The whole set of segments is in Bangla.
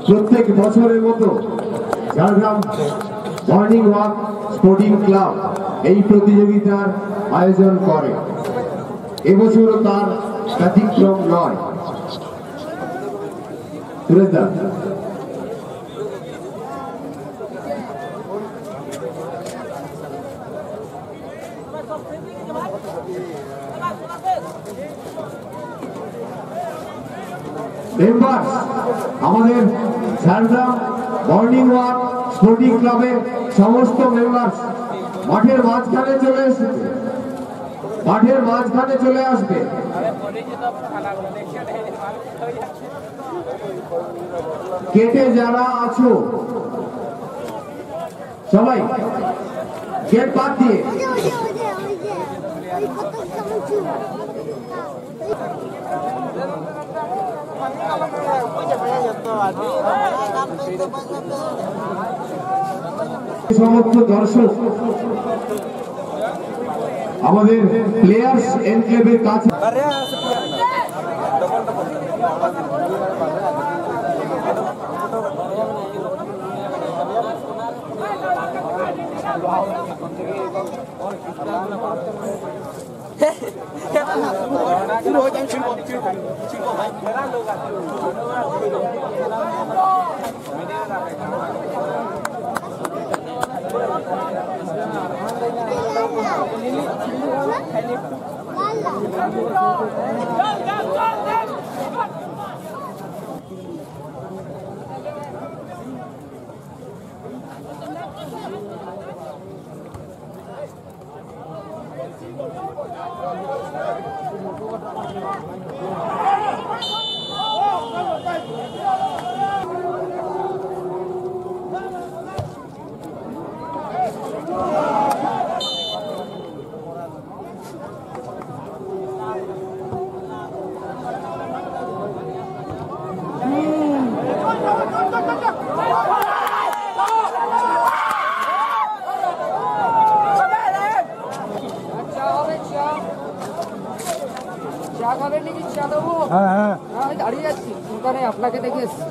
প্রত্যেক বছরের মতো Jhargram morning walk sporting club এই প্রতিযোগিতার আয়োজন করে। এবছরও তার ব্যতিক্রম নয়। মেম্বার্স, আমাদের ঝাড়গ্রাম মর্নিং ওয়াক স্পোর্টিং ক্লাবের সমস্ত মেম্বার্স মাঠের মাঝখানে চলে এসেছে। মাঠের মাঝখানে চলে আসবে। কেটে যারা আছো সবাই গেট বাদ দিয়ে সমস্ত দর্শক আমাদের প্লেয়ার্স এনক্লেভের কাছে দাঁড়িয়ে যাচ্ছি দোকানে আপনাকে দেখে এসছি।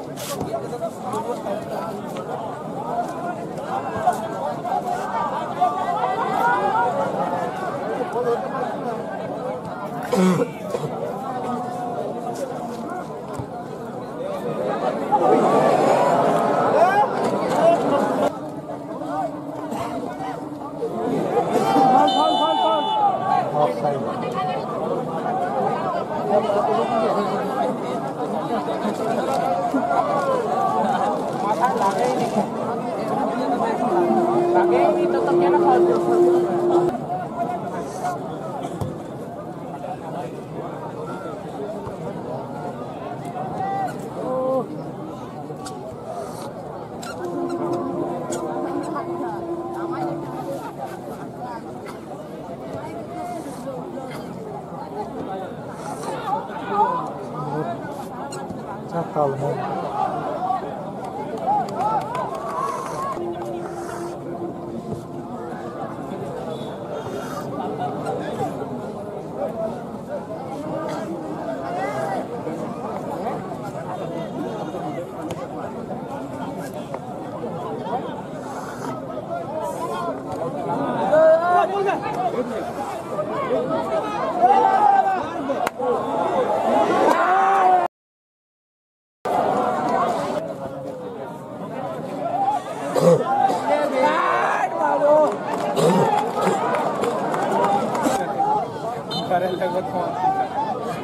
Calma.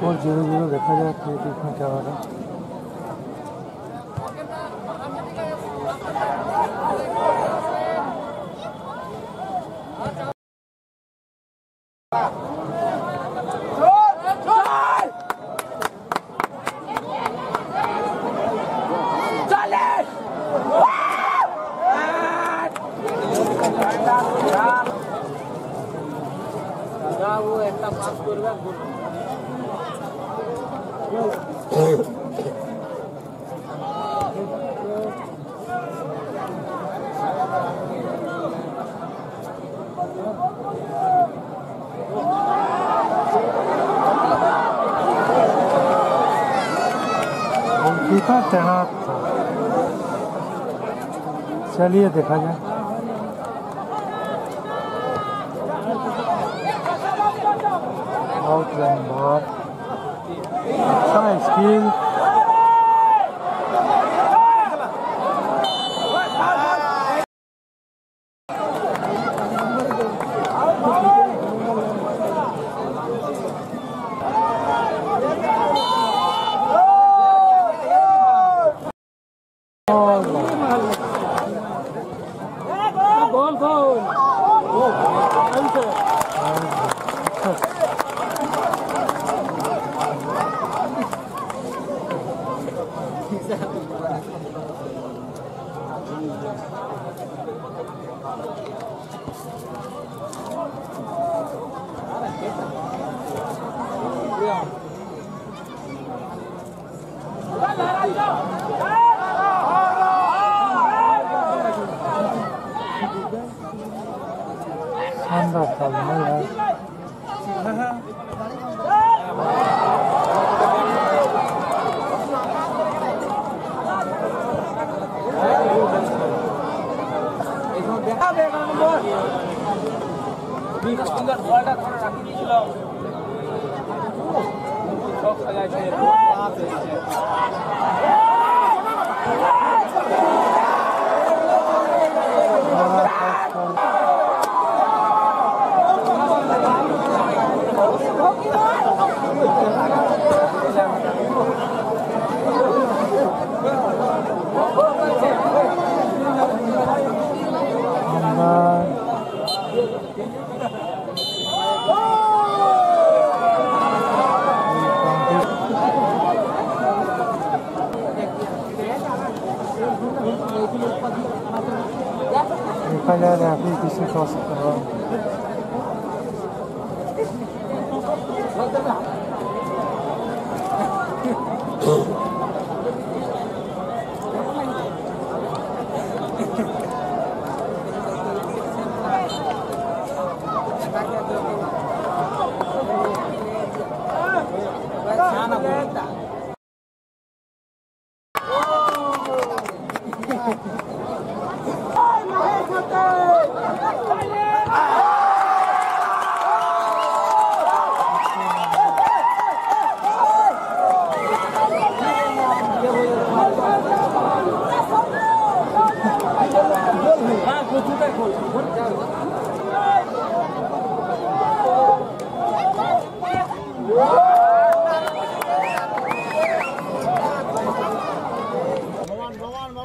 और जोरों जोरों देखा जाए इसमें क्या होगा। Kita tehat. चलिए देखा जाए। आउट लाइन बहुत अच्छा स्किल। शानदार था यार। देखा जा रहा है अभी किसी टॉस कर रहा हूँ।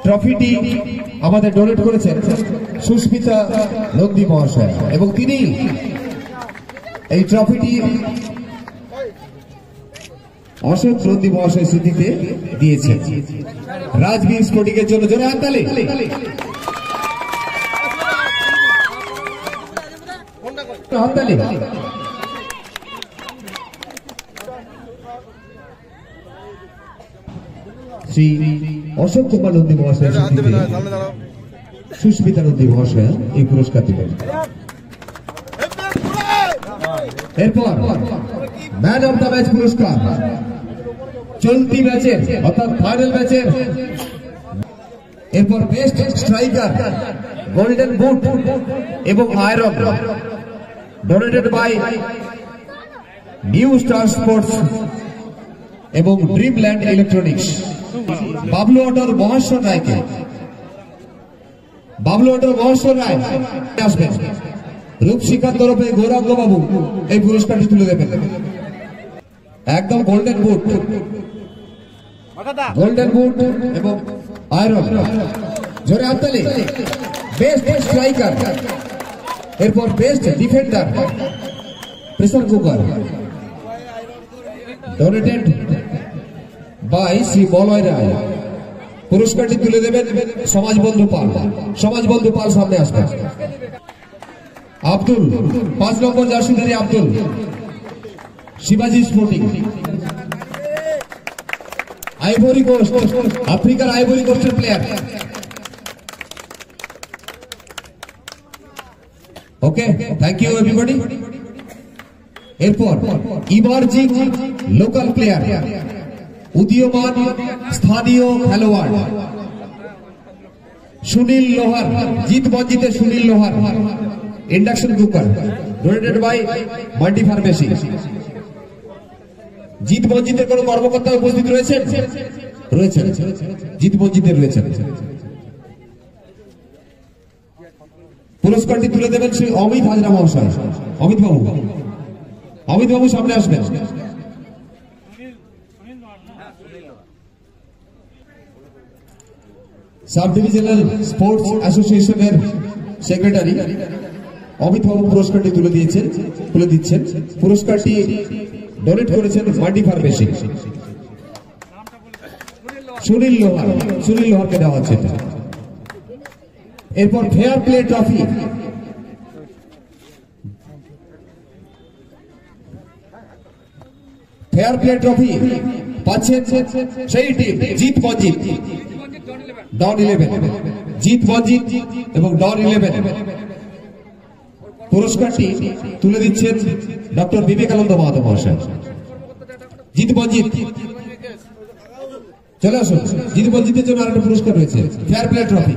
ট্রফিটি আমাদের ডোনেট করেছেন সুস্মিতা নন্দী মহাশয় এবং তিনি এই ট্রফিটি অশোক নন্দী মহাশয় স্মৃতিতে দিয়েছেন। রাজবীর স্পোর্টিং এর জন্য জোরে হাততালি। হাততালি। শ্রী অশোক কুমার নন্দী মহাশয় সুস্মিতা নন্দী মহাশয় এই পুরস্কার দিলেন। এরপর ম্যান অফ দ্য ম্যাচ পুরস্কার চলতি ম্যাচের অর্থাৎ ফাইনাল ম্যাচের। এরপর বেস্ট স্ট্রাইকার গোল্ডেন বুট এবং iron donated by New Star Sports এবং ড্রিমল্যান্ড ইলেকট্রনিক্স। বাবলু অটোর মহেশ্বর রায়কে আসবেন। রূপশিখার তরফে গৌরাঙ্গ বাবু এই পুরস্কারটি তুলে দেবেন। একদম গোল্ডেন বুট এবং আয়রন জোরে হাততালি। বেস্ট স্ট্রাইকার, এরপর best defender pressure cooker donated by Shri Bolay Roy. পুরস্কারটি তুলে দেবেন সমাজবন্ধু পাল সামনে আসবেন। আব্দুল 5 নম্বর জার্সিধারী আব্দুল শিবাজি স্পোর্টিং আইভরি কোস্ট আফ্রিকার আইভরি কোস্টের player. Okay, thank you everybody. এরপর ইমার্জিং লোকাল প্লেয়ার উদীয়মান স্থানীয় খেলোয়াড় সুনীল লোহার, জিত মঞ্জিতে Sunil Lohar induction cooker donated by multi pharmacy. Jeet মঞ্জিতের কোন কর্মকর্তা উপস্থিত রয়েছেন? রয়েছেন, জিত মঞ্জিতে রয়েছেন। পুরস্কারটি তুলে দেবেন শ্রী অমিত হাজরা মহাশয়। অমিত বাবু, অমিত বাবু সামনে আসবেন। সাব ডিভিশনাল স্পোর্টস অ্যাসোসিয়েশনের সেক্রেটারি অমিত বাবু পুরস্কারটি তুলে দিচ্ছেন। পুরস্কারটি ডোনেট করেছেন মাল্টি ফার্মেসি। সুনীল লোহারকে দেওয়া হচ্ছে। এরপর ফেয়ার প্লে ট্রফি, পাচ্ছেন সেই টিম জিত মঞ্জিত, ডন 11, জিত মঞ্জিত এবং ডন 11। পুরস্কারটি তুলে দিচ্ছেন ডক্টর বিবেকানন্দ মাহাতো মহাশয়। জিত মঞ্জিত চলে আসুন। জিত মঞ্জিতের জন্য আরেকটা পুরস্কার রয়েছে, ফেয়ার প্লে ট্রফি।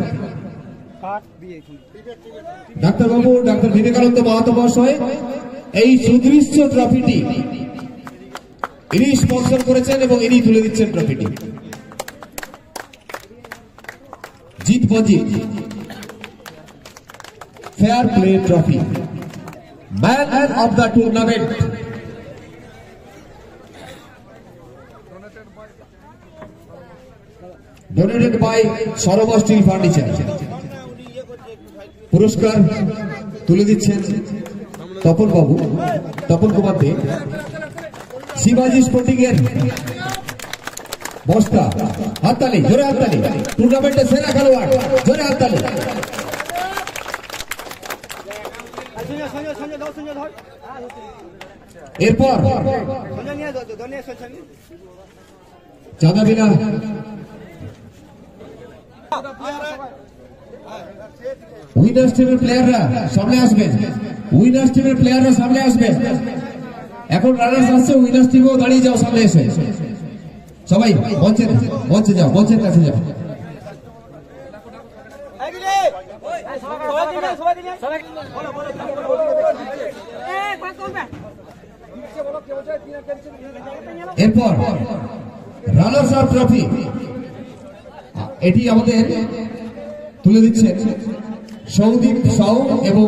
ডাক্তারবাবু ডক্টর বিবেকানন্দ মাহাতো মহাশয় এই সুদৃশ্য ট্রফিটি ইনি স্পন্সর করেছেন এবং ইনি তুলে দিচ্ছেন ট্রফিটি। জিত Manjit fair play trophy, man of the tournament. Donated by Sarobar steel furniture. পুরস্কার তুলে দিচ্ছেন তপন কুমার দে। শিবাজি স্পোর্টিং এর বস্তা, হাততালি, জোরে হাততালি। টুর্নামেন্টের সেরা খেলোয়াড়, জোরে হাততালি। এরপর চাঁদা বিনা উইনার্স টিমের প্লেয়াররা সামনে আসবেন। এখন রানার্স আসছে, উইনার্স টিমও দাঁড়িয়ে যাও, সামনে এসে সবাই মঞ্চে যাও, মঞ্চের কাছে যাও। এরপর রানার্স আপ ট্রফি, এটি আমাদের তুলে দিচ্ছেন সৌদীপ সাউ এবং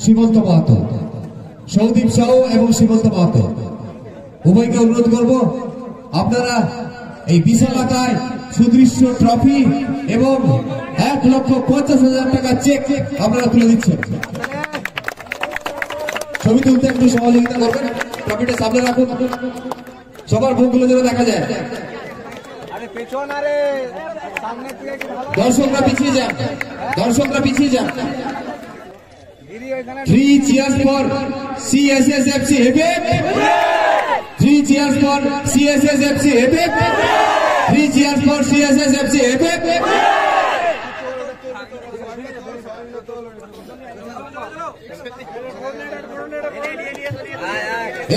সীমন্ত মাহাতো। উভয়কে অনুরোধ করব, আপনারা এই বিশাল আকায় সুদৃশ্য ট্রফি এবং 1,50,000 টাকা চেক আপনারা তুলে দিচ্ছেন। ছবি তুলতে একটু সহযোগিতা করবেন, ট্রফিটা সামনে রাখুন, সবার মুখগুলো যেন দেখা যায়। দর্শকরা পিছিয়ে যান। 3 cheers for CSSFC Hebeb. 3 cheers for CSSFC Hebeb. 3 cheers for CSSFC Hebeb.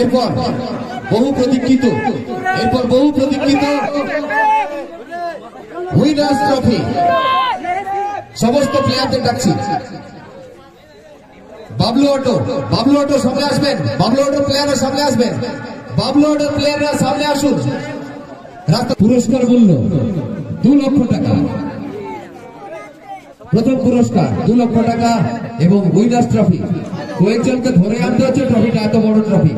এরপর বহু প্রতীক্ষিত উইনার্স ট্রফি। সমস্ত প্লেয়ারদের ডাকছি। বাবলু অটো সামনে আসবেন। বাবলু অটোর প্লেয়াররা সামনে আসুন। পুরস্কার মূল্য 2 লক্ষ টাকা। প্রথম পুরস্কার 2 লক্ষ টাকা এবং উইনার্স ট্রফি। কয়েকজনকে ধরে আনতে হচ্ছে, ট্রফিটা এত বড় ট্রফি।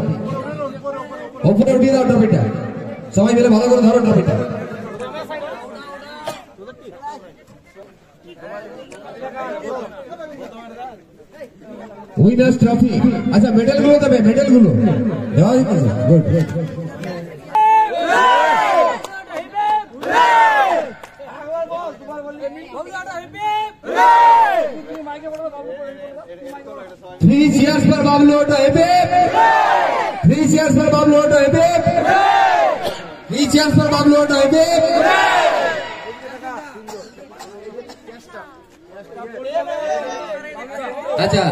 ওপরে উঠিয়ে দাও ট্রফিটা, সবাই মিলে ভালো করে ধরো ট্রফিটা। Winners trophy. আচ্ছা, মেডেলগুলো দেওয়া যেতে। Good. Three cheers for Bablu Auto Hebeb. 3 cheers for Bablu Auto Hebeb. 3 cheers for Bablu Auto Hebeb. আচ্ছা,